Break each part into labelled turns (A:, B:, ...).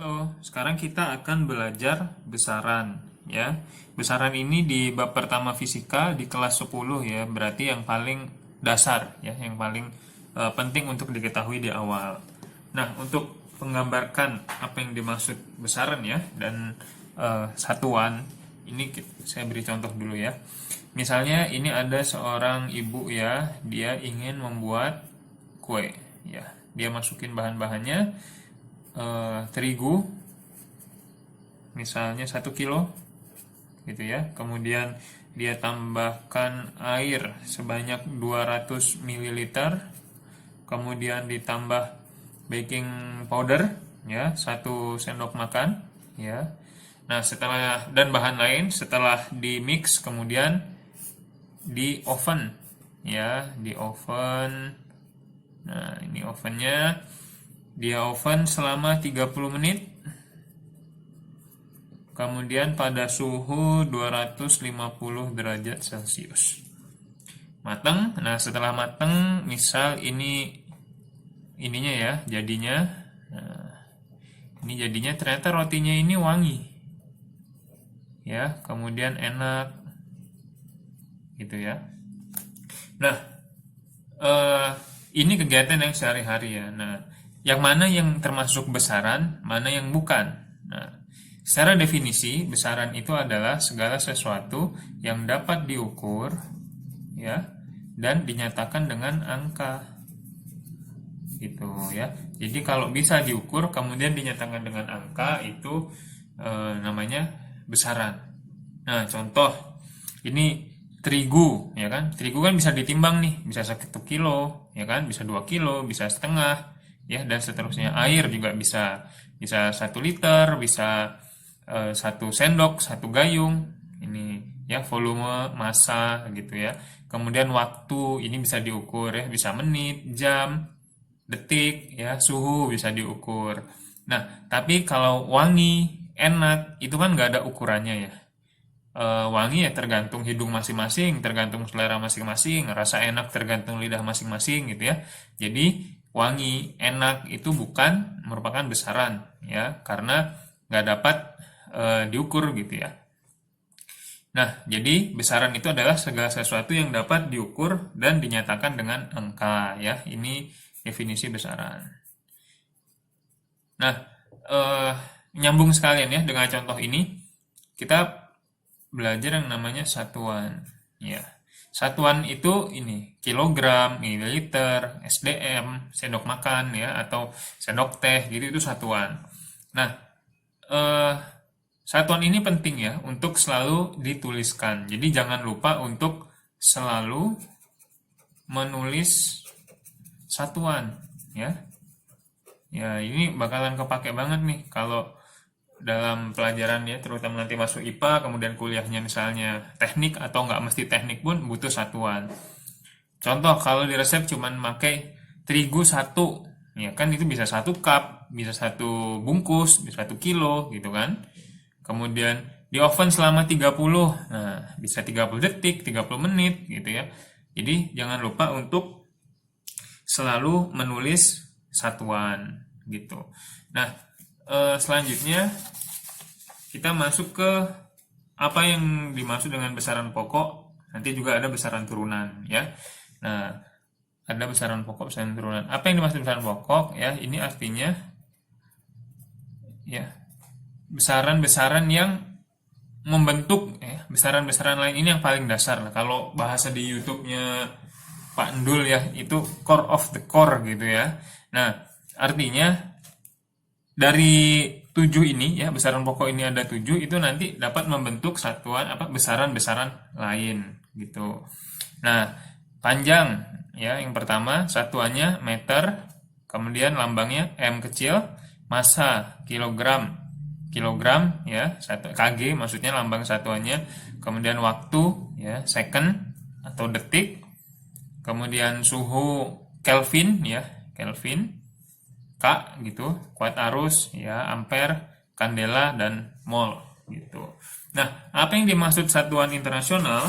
A: Halo, sekarang kita akan belajar besaran ya. Besaran ini di bab pertama fisika di kelas 10 ya, berarti yang paling dasar ya, yang paling penting untuk diketahui di awal. Nah, untuk menggambarkan apa yang dimaksud besaran ya dan satuan, ini saya beri contoh dulu ya. Misalnya ini ada seorang ibu ya, dia ingin membuat kue ya. Dia masukin bahan-bahannya, terigu misalnya 1 kilo gitu ya, kemudian dia tambahkan air sebanyak 200 ml, kemudian ditambah baking powder ya 1 sendok makan ya. Nah, setelah dan bahan lain, setelah di mix kemudian di oven ya, di oven. Nah, ini ovennya, dia oven selama 30 menit. Kemudian pada suhu 250 derajat Celcius. Mateng. Nah, setelah mateng, misal ininya ya, jadinya. Nah, ini jadinya ternyata rotinya ini wangi. Ya, kemudian enak. Gitu ya. Nah, ini kegiatan yang sehari-hari ya. Nah, yang mana yang termasuk besaran, mana yang bukan. Nah, secara definisi, besaran itu adalah segala sesuatu yang dapat diukur ya dan dinyatakan dengan angka. Gitu ya. Jadi kalau bisa diukur kemudian dinyatakan dengan angka itu namanya besaran. Nah, contoh ini terigu ya kan. Terigu kan bisa ditimbang nih, bisa 1 kilo ya kan, bisa 2 kilo, bisa setengah ya, dan seterusnya. Air juga bisa 1 liter, bisa 1 sendok, 1 gayung. Ini ya volume, massa gitu ya. Kemudian waktu ini bisa diukur ya, bisa menit, jam, detik ya, suhu bisa diukur. Nah, tapi kalau wangi, enak itu kan nggak ada ukurannya ya. Wangi ya tergantung hidung masing-masing, tergantung selera masing-masing, rasa enak tergantung lidah masing-masing gitu ya. Jadi wangi, enak itu bukan merupakan besaran ya, karena nggak dapat diukur gitu ya. Nah, jadi besaran itu adalah segala sesuatu yang dapat diukur dan dinyatakan dengan angka ya. Ini definisi besaran. Nah, nyambung sekalian ya dengan contoh ini, kita belajar yang namanya satuan ya. Satuan itu ini kilogram, mililiter, SDM, sendok makan ya, atau sendok teh, gitu itu satuan. Nah, satuan ini penting ya untuk selalu dituliskan. Jadi jangan lupa untuk selalu menulis satuan ya. Ya, ini bakalan kepake banget nih kalau dalam pelajaran ya, terutama nanti masuk IPA, kemudian kuliahnya misalnya teknik atau nggak mesti teknik pun butuh satuan. Contoh, kalau di resep cuman pakai terigu 1, ya kan itu bisa 1 cup, bisa 1 bungkus, bisa 1 kilo gitu kan. Kemudian di oven selama 30, nah bisa 30 detik, 30 menit gitu ya. Jadi jangan lupa untuk selalu menulis satuan gitu. Nah, selanjutnya kita masuk ke apa yang dimaksud dengan besaran pokok. Nanti juga ada besaran turunan ya. Nah, ada besaran pokok, besaran turunan. Apa yang dimaksud besaran pokok ya? Ini artinya ya besaran-besaran yang membentuk ya, besaran-besaran lain ini yang paling dasar. Nah, kalau bahasa di YouTube-nya Pak Endul ya, itu core of the core gitu ya. Nah, artinya dari 7 ini ya, besaran pokok ini ada 7, itu nanti dapat membentuk satuan apa besaran-besaran lain gitu. Nah, panjang ya, yang pertama satuannya meter, kemudian lambangnya M kecil, massa kilogram, kilogram ya, 1 kg maksudnya lambang satuannya, kemudian waktu ya, second atau detik, kemudian suhu Kelvin ya, Kelvin, K gitu, kuat arus ya, ampere, kandela, dan mol gitu. Nah, apa yang dimaksud satuan internasional?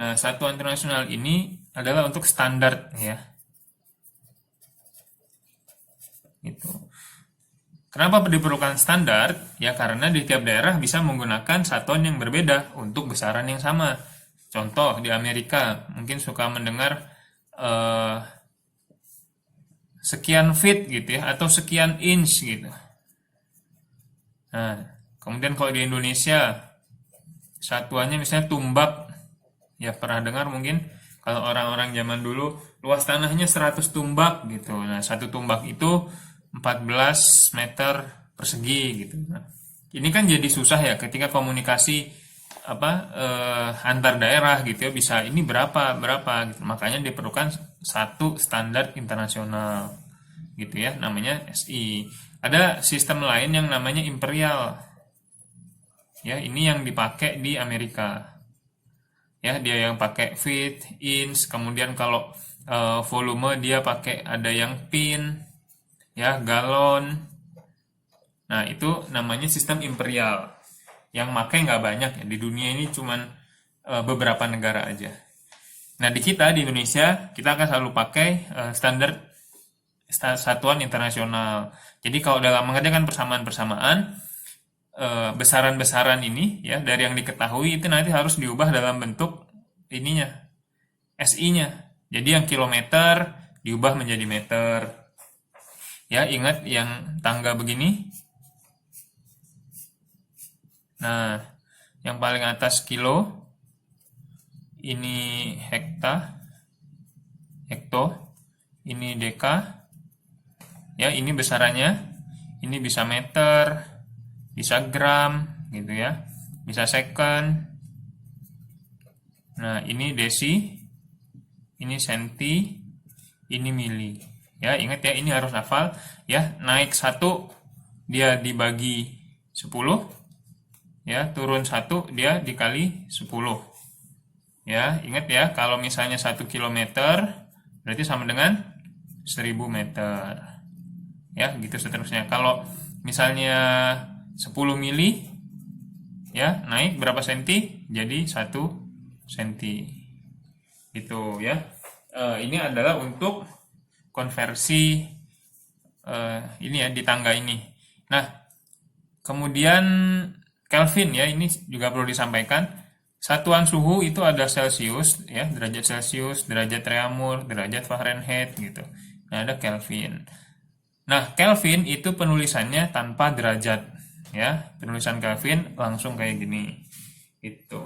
A: Nah, satuan internasional ini adalah untuk standar ya. Gitu. Kenapa diperlukan standar? Ya karena di tiap daerah bisa menggunakan satuan yang berbeda untuk besaran yang sama. Contoh di Amerika mungkin suka mendengar eh, sekian feet gitu ya atau sekian inch gitu. Nah, kemudian kalau di Indonesia satuannya misalnya tumbak. Ya pernah dengar mungkin kalau orang-orang zaman dulu luas tanahnya 100 tumbak gitu. Nah, satu tumbak itu 14 meter persegi gitu. Nah, ini kan jadi susah ya ketika komunikasi antar daerah gitu ya bisa ini berapa gitu. Makanya diperlukan satu standar internasional gitu ya namanya SI. Ada sistem lain yang namanya imperial. Ya, ini yang dipakai di Amerika. Ya, dia yang pakai feet, inch, kemudian kalau volume dia pakai ada yang pin, ya, galon. Nah, itu namanya sistem imperial. Yang pakai nggak banyak ya, di dunia ini cuman beberapa negara aja. Nah, di kita, di Indonesia, kita akan selalu pakai standar satuan internasional. Jadi kalau dalam mengerjakan persamaan-persamaan, besaran-besaran ini ya dari yang diketahui itu nanti harus diubah dalam bentuk ininya SI-nya. Jadi yang kilometer diubah menjadi meter. Ya, ingat yang tangga begini. Nah, yang paling atas kilo ini hekto, ini deka. Ya, ini besarannya. Ini bisa meter, bisa gram gitu ya, bisa second. Nah, ini desi, ini senti, ini mili. Ya, ingat ya, ini harus hafal ya. Naik 1 dia dibagi 10, ya, turun 1 dia dikali 10. Ya, ingat ya, kalau misalnya 1 kilometer berarti sama dengan 1000 meter. Ya, gitu seterusnya. Kalau misalnya 10 mili ya naik berapa senti jadi 1 senti gitu ya. Ini adalah untuk konversi ini ya di tangga ini. Nah, kemudian Kelvin ya, ini juga perlu disampaikan. Satuan suhu itu ada Celsius ya, derajat Celsius, derajat Reaumur, derajat Fahrenheit gitu. Nah, ada Kelvin. Nah, Kelvin itu penulisannya tanpa derajat ya. Penulisan Kelvin langsung kayak gini. Gitu.